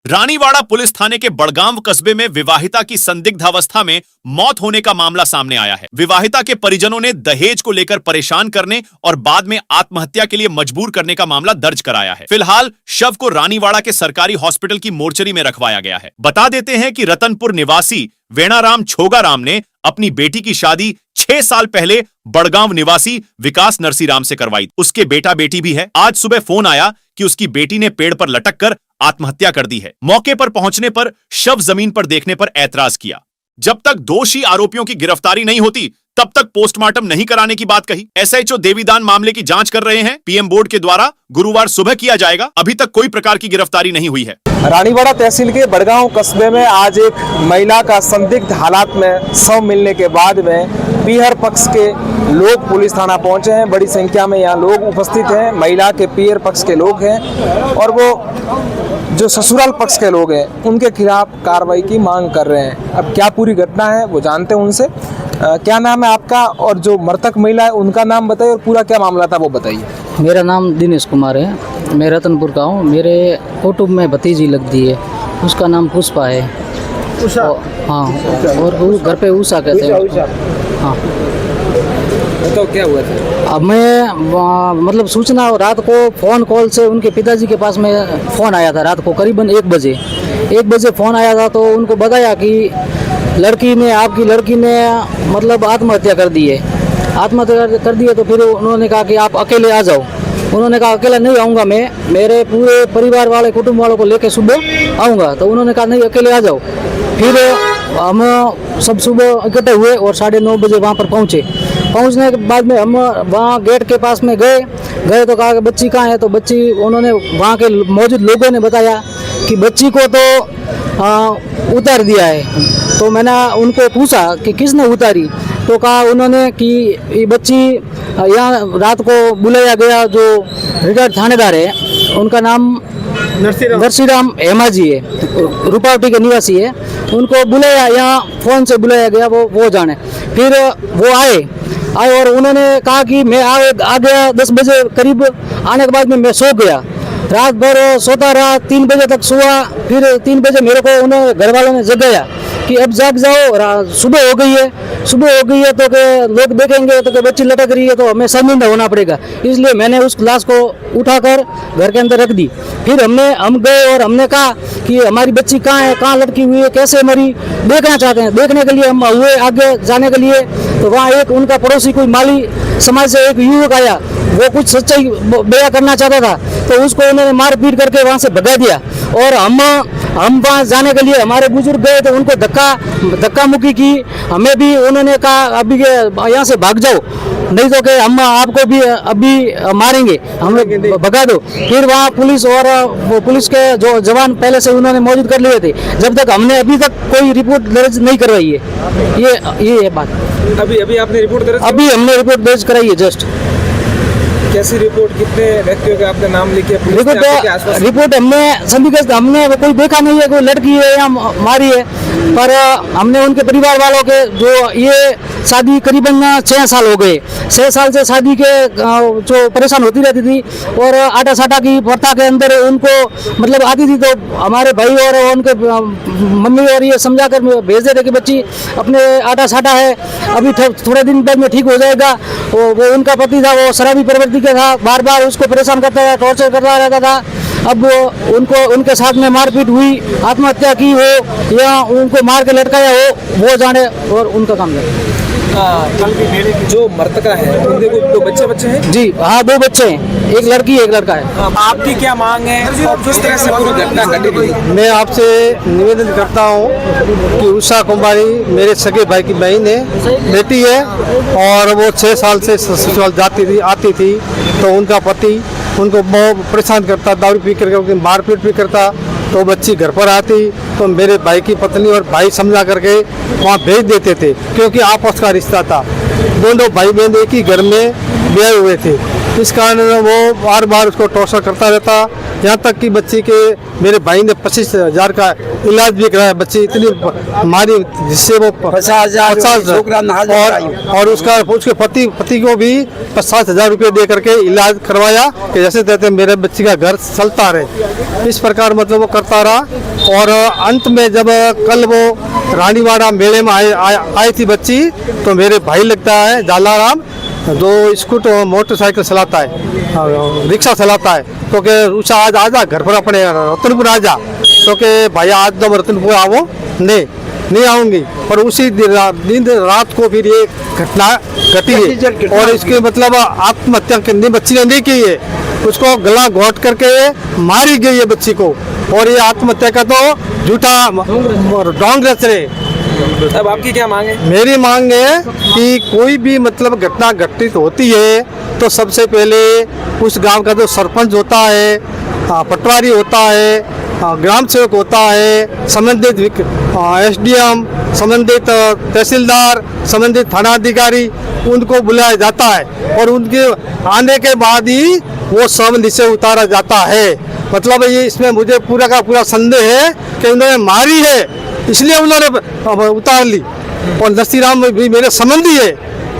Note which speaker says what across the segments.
Speaker 1: Raniwara police थाने के बड़गांव कस्बे में विवाहिता की संदिग्ध अवस्था में मौत होने का मामला सामने आया है। विवाहिता के परिजनों ने दहेज को लेकर परेशान करने और बाद में आत्महत्या के लिए मजबूर करने का मामला दर्ज कराया है। फिलहाल शव को रानीवाड़ा के सरकारी हॉस्पिटल की मोर्चरी में रखवाया गया है। बता देते हैं कि रतनपुर निवासी वेणाराम छोगाराम ने अपनी बेटी की शादी 6 साल पहले बड़गांव निवासी विकास नरसीराम से करवाई। उसके बेटा बेटी भी है। आज सुबह फोन आया कि उसकी बेटी ने पेड़ पर लटक कर आत्महत्या कर दी है। मौके पर पहुंचने पर शव जमीन पर देखने पर ऐतराज किया। जब तक दोषी आरोपियों की गिरफ्तारी नहीं होती तब तक पोस्टमार्टम नहीं कराने की बात कही। एसएचओ देवीदान मामले की जांच कर रहे हैं। पीएम बोर्ड के द्वारा गुरुवार सुबह किया जाएगा। अभी तक कोई प्रकार की गिरफ्तारी नहीं हुई है।
Speaker 2: रानीवाड़ा तहसील के बड़गांव कस्बे में आज एक महिला का संदिग्ध हालात में शव मिलने के बाद में पीहर पक्ष के लोग पुलिस थाना पहुंचे हैं। बड़ी संख्या में यहाँ लोग उपस्थित हैं। महिला के पीहर पक्ष के लोग हैं और वो जो ससुराल पक्ष के लोग हैं उनके खिलाफ कार्रवाई की मांग कर रहे हैं। अब क्या पूरी घटना है वो जानते हैं उनसे। क्या नाम है आपका और जो मृतक महिला है उनका नाम बताइए और पूरा क्या मामला था वो बताइए।
Speaker 3: मेरा नाम दिनेश कुमार है। मैं रतनपुर का हूँ। मेरे कुटुंब में भतीजी लगती है, उसका नाम पुष्पा है।
Speaker 2: उषा?
Speaker 3: हाँ, और वो घर पे उषा कहते हैं। हाँ,
Speaker 2: तो क्या हुआ था?
Speaker 3: अब मैं मतलब सूचना रात को फ़ोन कॉल से उनके पिताजी के पास में फ़ोन आया था। रात को करीबन 1 बजे फ़ोन आया था। तो उनको बताया कि आपकी लड़की ने मतलब आत्महत्या कर दी है। आत्महत्या कर दी है। तो फिर उन्होंने कहा कि आप अकेले आ जाओ। उन्होंने कहा अकेला नहीं आऊँगा मैं, मेरे पूरे परिवार वाले कुटुंब वालों को लेकर सुबह आऊँगा। तो उन्होंने कहा नहीं अकेले आ जाओ। फिर हम सब सुबह इकट्ठे हुए और 9:30 बजे वहाँ पर पहुँचे। पहुँचने के बाद में हम वहाँ गेट के पास में गए तो कहा कि बच्ची कहाँ है। तो बच्ची उन्होंने वहाँ के मौजूद लोगों ने बताया कि बच्ची को तो उतार दिया है। तो मैंने उनको पूछा कि किसने उतारी। तो कहा उन्होंने कि ये बच्ची यहाँ रात को बुलाया गया, जो रिटायर्ड थानेदार है उनका नाम नरसीराम हेमा जी है, रूपावटी के निवासी है। उनको बुलाया, यहाँ फ़ोन से बुलाया गया, वो जाने। फिर वो आए और उन्होंने कहा कि मैं आ गया 10 बजे करीब। आने के बाद में मैं सो गया, रात भर सोता रहा, 3 बजे तक सोया। फिर 3 बजे मेरे को उन्होंने घर वालों ने जगाया कि अब जाग जाओ, सुबह हो गई है तो के लोग देखेंगे तो के बच्ची लटक रही है तो हमें शर्मिंदा होना पड़ेगा। इसलिए मैंने उस लाश को उठाकर घर के अंदर रख दी। फिर हम गए और हमने कहा कि हमारी बच्ची कहाँ है, कहाँ लटकी हुई है, कैसे मरी, देखना चाहते हैं। देखने के लिए हम हुए आगे जाने के लिए। तो वहाँ एक उनका पड़ोसी कोई माली समाज से एक युवक आया, वो कुछ सच्चाई बयां करना चाहता था। तो उसको उन्होंने मार पीट करके वहाँ से भगा दिया। और हम वहाँ जाने के लिए हमारे बुजुर्ग गए तो उनको धक्का मुक्की की। हमें भी उन्होंने कहा अभी यहाँ से भाग जाओ, नहीं तो कि हम आपको भी अभी मारेंगे, हमें भगा दो। फिर वहाँ पुलिस और पुलिस के जो जवान पहले से उन्होंने मौजूद कर लिए थे। जब तक हमने अभी तक कोई रिपोर्ट दर्ज नहीं करवाई है। ये है बात।
Speaker 2: अभी आपने रिपोर्ट दर्ज?
Speaker 3: अभी हमने रिपोर्ट दर्ज कराई है जस्ट।
Speaker 2: कैसी रिपोर्ट, कितने व्यक्तियों का आपने नाम लिखे?
Speaker 3: रिपोर्ट हमने कोई देखा नहीं है, कोई लड़की है या मारी है, पर हमने उनके परिवार वालों के जो ये शादी करीबन 6 साल हो गए। 6 साल से शादी के जो परेशान होती रहती थी और आटा साटा की प्रथा के अंदर उनको मतलब आती थी। तो हमारे भाई और उनके मम्मी और ये समझा कर भेज देते कि बच्ची अपने आटा साटा है, अभी थोड़े दिन बाद में ठीक हो जाएगा। वो उनका पति था, वो शराबी प्रवृत्ति का था, बार बार उसको परेशान करता था, टॉर्चर करता रहता था। अब उनके साथ में मारपीट हुई, आत्महत्या की हो या उनको मार के लटकाया हो, वो जाने और उनका काम है।
Speaker 2: जो मृतका है उनके 2 बच्चे हैं?
Speaker 3: जी हाँ, 2 बच्चे हैं, एक लड़की एक लड़का है।
Speaker 2: आपकी क्या मांग है और किस तरह से पूरी घटना घटी?
Speaker 4: मैं आपसे निवेदन करता हूँ कि उषा कुमारी मेरे सगे भाई की बहन है, बेटी है और वो 6 साल से ससुराल आती थी। तो उनका पति उनको बहुत परेशान करता, दारू पी करके मारपीट भी करता। तो बच्ची घर पर आती तो मेरे भाई की पत्नी और भाई समझा करके वहाँ भेज देते थे, क्योंकि आपस का रिश्ता था। दोनों भाई बहन एक ही घर में ब्याहे हुए थे। इस कारण वो बार बार उसको टॉर्चर करता रहता, यहाँ तक कि बच्ची के मेरे भाई ने 25,000 का इलाज भी कराया। बच्ची इतनी मारी जिससे वो 50,000 और उसके पति को भी 50,000 रुपये दे करके इलाज करवाया कि जैसे तैसे मेरे बच्ची का घर चलता रहे। इस प्रकार मतलब वो करता रहा और अंत में जब कल वो रानीवाड़ा मेले में आई थी बच्ची, तो मेरे भाई लगता है जालाराम, जो स्कूटर मोटरसाइकिल चलाता है, रिक्शा चलाता है, तो के उषा आज आजा घर पर अपने रतनपुर आजा, तो के भाई आज तुम रतनपुर आओ, नहीं आऊंगी। और उसी दिन रात को फिर ये घटना घटी है और इसके मतलब आत्महत्या करनी बच्ची ने नहीं की है, उसको गला घोट करके मारी गई है बच्ची को। और ये आत्महत्या का तो झूठा ढोंग रच रहे।
Speaker 2: अब आपकी क्या मांग है?
Speaker 4: मेरी मांग है कि कोई भी मतलब घटना घटित होती है तो सबसे पहले उस गांव का जो सरपंच होता है, पटवारी होता है, ग्राम सेवक होता है, संबंधित SDM, संबंधित तहसीलदार, संबंधित थाना अधिकारी, उनको बुलाया जाता है और उनके आने के बाद ही वो सब नीचे उतारा जाता है। मतलब ये इसमें मुझे पूरा का पूरा संदेह है कि उन्होंने मारी है इसलिए उन्होंने उतार ली। और नरसिंह भी मेरे संबंधी है,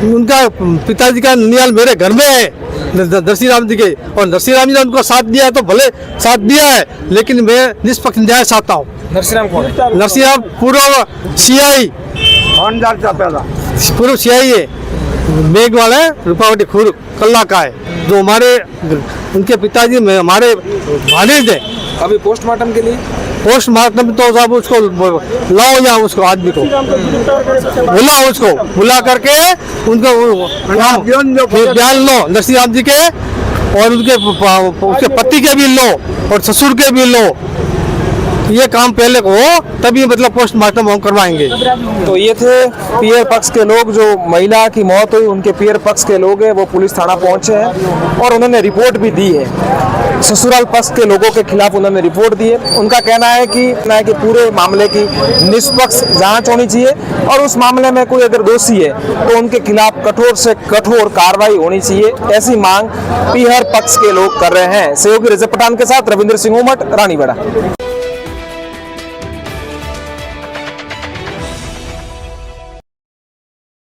Speaker 4: उनका पिताजी का नियाल मेरे घर में है नरसिंह जी के, और नरसिंह जी ने उनको साथ दिया है तो भले साथ दिया है, लेकिन मैं निष्पक्ष न्याय चाहता हूँ।
Speaker 2: नरसिंह कौन है?
Speaker 4: नरसिंह पूर्व CI, पूर्व CI है, मेघवाल है, रूपावटी खुर कल्ला का है, जो हमारे उनके पिताजी में हमारे भाणेज है।
Speaker 2: अभी पोस्टमार्टम के लिए
Speaker 4: पोस्टमार्टम तो साहब उसको लाओ या उसको आदमी को बुलाओ, उसको बुला करके उनको बयान लो नरसिंह जी के और उसके पति के भी लो और ससुर के भी लो। ये काम पहले को तभी मतलब पोस्टमार्टम हम करवाएंगे।
Speaker 2: तो ये थे पीयर पक्ष के लोग, जो महिला की मौत हुई उनके पीयर पक्ष के लोग हैं, वो पुलिस थाना पहुंचे हैं और उन्होंने रिपोर्ट भी दी है। ससुराल पक्ष के लोगों के खिलाफ उन्होंने रिपोर्ट दी है। उनका कहना है कि पूरे मामले की निष्पक्ष जांच होनी चाहिए और उस मामले में कोई अगर दोषी है तो उनके खिलाफ कठोर से कठोर कार्रवाई होनी चाहिए, ऐसी मांग पीहर पक्ष के लोग कर रहे हैं। सहयोगी रजत पठान के साथ रविंद्र सिंह उमट, रानीवाड़ा।